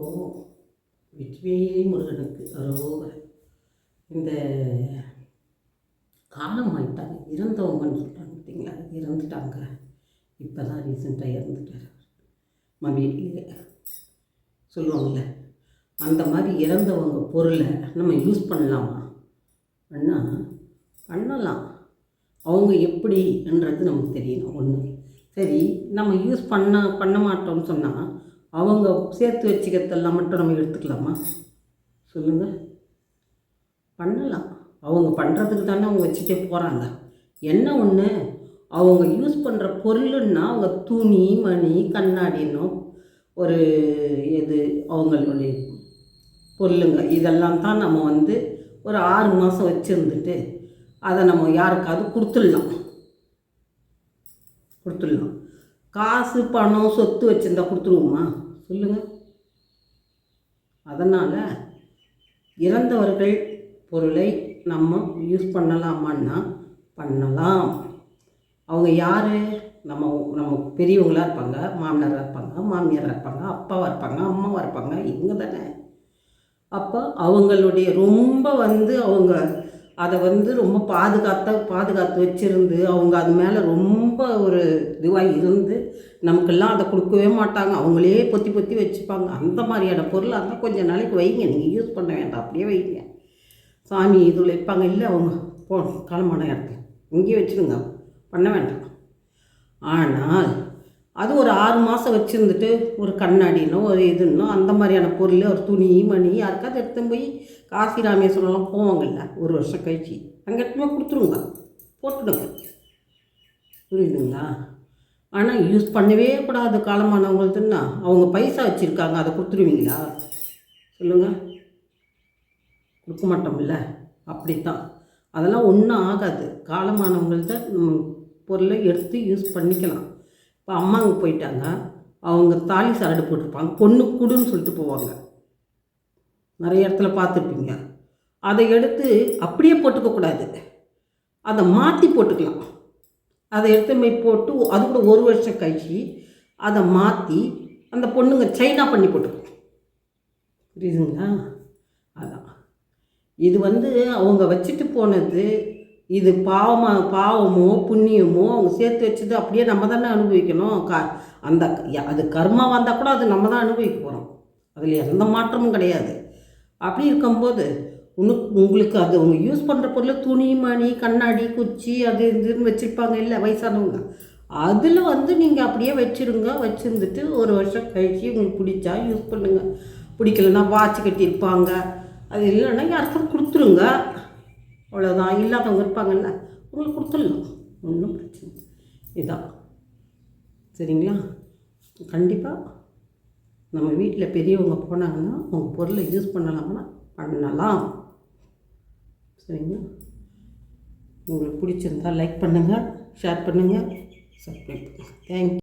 ஓம் வெற்றிவேல் முருகனுக்கு அரோகரை. இந்த காலம் ஆயிட்டாங்க, இறந்தவங்கன்னு சொல்கிறாங்க பார்த்தீங்களா, இறந்துட்டாங்க. இப்போ தான் ரீசெண்டாக இறந்துட்டார். நம்ம வீட்டிலேயே சொல்லுவாங்கள்ல, அந்த மாதிரி இறந்தவங்க பொருளை நம்ம யூஸ் பண்ணலாமா? பண்ணலாம். அவங்க எப்படின்றது நமக்கு தெரியணும். ஒன்று சரி, நம்ம யூஸ் பண்ண மாட்டோம்னு சொன்னால் அவங்க சேர்த்து வச்சுக்கிறதெல்லாம் மட்டும் நம்ம எடுத்துக்கலாமா? சொல்லுங்கள். பண்ணலாம். அவங்க பண்ணுறதுக்கு தானே அவங்க வச்சுட்டே போகிறாங்க. என்ன ஒன்று, அவங்க யூஸ் பண்ணுற பொருளுன்னா அவங்க துணி மணி கண்ணாடின்னும் ஒரு எது அவங்களுடைய பொருளுங்க இதெல்லாம் தான் நம்ம ஒரு 6 மாதம் வச்சுருந்துட்டு அதை நம்ம யாருக்காவது கொடுத்துடலாம். காசு பணம் சொத்து வச்சுருந்தா கொடுத்துருவோமா? சொல்லுங்கள். அதனால் இறந்தவர்கள் பொருளை நம்ம யூஸ் பண்ணலாமான்னா பண்ணலாம். அவங்க யார்? நம்ம பெரியவங்களாக இருப்பாங்க, மாமனாராக இருப்பாங்க, மாமியாராக இருப்பாங்க, அப்பாவாக இருப்பாங்க, அம்மாவாக இருப்பாங்க, இவங்க தானே. அப்போ அவங்களுடைய ரொம்ப அவங்க அதை ரொம்ப பாதுகாத்து வச்சுருந்து அவங்க அது மேலே ரொம்ப ஒரு இதுவாக இருந்து நமக்கெல்லாம் அதை கொடுக்கவே மாட்டாங்க. அவங்களே பொத்தி வச்சுப்பாங்க. அந்த மாதிரியான பொருள் அந்த கொஞ்சம் நாளைக்கு வைங்க, நீங்கள் யூஸ் பண்ண வேண்டாம், அப்படியே வைங்க. சாமி இதில் வைப்பாங்க, இல்லை அவங்க காலமான இடத்துல இங்கேயே வச்சுருங்க, பண்ண வேண்டாம். ஆனால் அது ஒரு 6 மாதம் வச்சுருந்துட்டு ஒரு கண்ணாடினோ ஒரு இதுன்னோ அந்த மாதிரியான பொருள், ஒரு துணி மணி யாருக்காவது எடுத்து போய் காசி ராமேஸ்வரம்லாம் போவாங்கல்ல, ஒரு வருஷம் கழிச்சு அங்கே எடுத்துமே கொடுத்துருங்க, போட்டுடுங்க. புரியுதுங்களா? ஆனால் யூஸ் பண்ணவே கூடாது காலமானவங்களுக்குன்னா. அவங்க பைசா வச்சுருக்காங்க, அதை கொடுத்துருவீங்களா? சொல்லுங்கள். கொடுக்க மாட்டோம்ல. அப்படித்தான். அதெல்லாம் ஒன்றும் ஆகாது. காலமானவங்கள்ட்ட பொருளை எடுத்து யூஸ் பண்ணிக்கலாம். இப்போ அம்மாங்க போயிட்டாங்க, அவங்க தாலி சாரடு போட்டிருப்பாங்க, பொண்ணு குடுன்னு சொல்லிட்டு போவாங்க. நிறைய இடத்துல பார்த்துருப்பீங்க. அதை எடுத்து அப்படியே போட்டுக்கக்கூடாது, அதை மாற்றி போட்டுக்கலாம். அதை எடுத்து போய் போட்டு அது கூட ஒரு வருஷம் கழிச்சு அதை மாற்றி அந்த பொண்ணுங்க சைனா பண்ணி போட்டுக்கும். புரியுதுங்களா? அதான் இது அவங்க வச்சுட்டு போனது. இது பாவமோ புண்ணியமோ அவங்க சேர்த்து வச்சது அப்படியே நம்ம தானே அனுபவிக்கணும். அது கர்மா வந்தால் கூட அது நம்ம தான் அனுபவிக்க போகிறோம். அதில் எந்த மாற்றமும் கிடையாது. அப்படி இருக்கும்போது உங்களுக்கு அது அவங்க யூஸ் பண்ணுற பொருள் துணி மணி கண்ணாடி குச்சி அது இதுன்னு வச்சுருப்பாங்க இல்லை வயசானவங்க, அதில் நீங்கள் அப்படியே வச்சுருந்துட்டு ஒரு வருஷம் கழிச்சு உங்களுக்கு பிடிச்சா யூஸ் பண்ணுங்கள். பிடிக்கலன்னா வாட்ச் கட்டியிருப்பாங்க, அது இல்லைன்னா யாருக்கும் கொடுத்துருங்க, அவ்வளோதான். இல்லாதவங்க இருப்பாங்கல்ல, உங்களுக்கு கொடுத்துடலாம், ஒன்றும் பிரச்சனை. இதான் சரிங்களா? கண்டிப்பாக நம்ம வீட்டில் பெரியவங்க போனாங்கன்னா அவங்க பொருளை யூஸ் பண்ணலாம்னா பண்ணலாம். சரிங்களா? உங்களுக்கு பிடிச்சிருந்தா லைக் பண்ணுங்கள், ஷேர் பண்ணுங்கள், சப்ஸ்கிரைப் பண்ணுங்கள். தேங்க்யூ.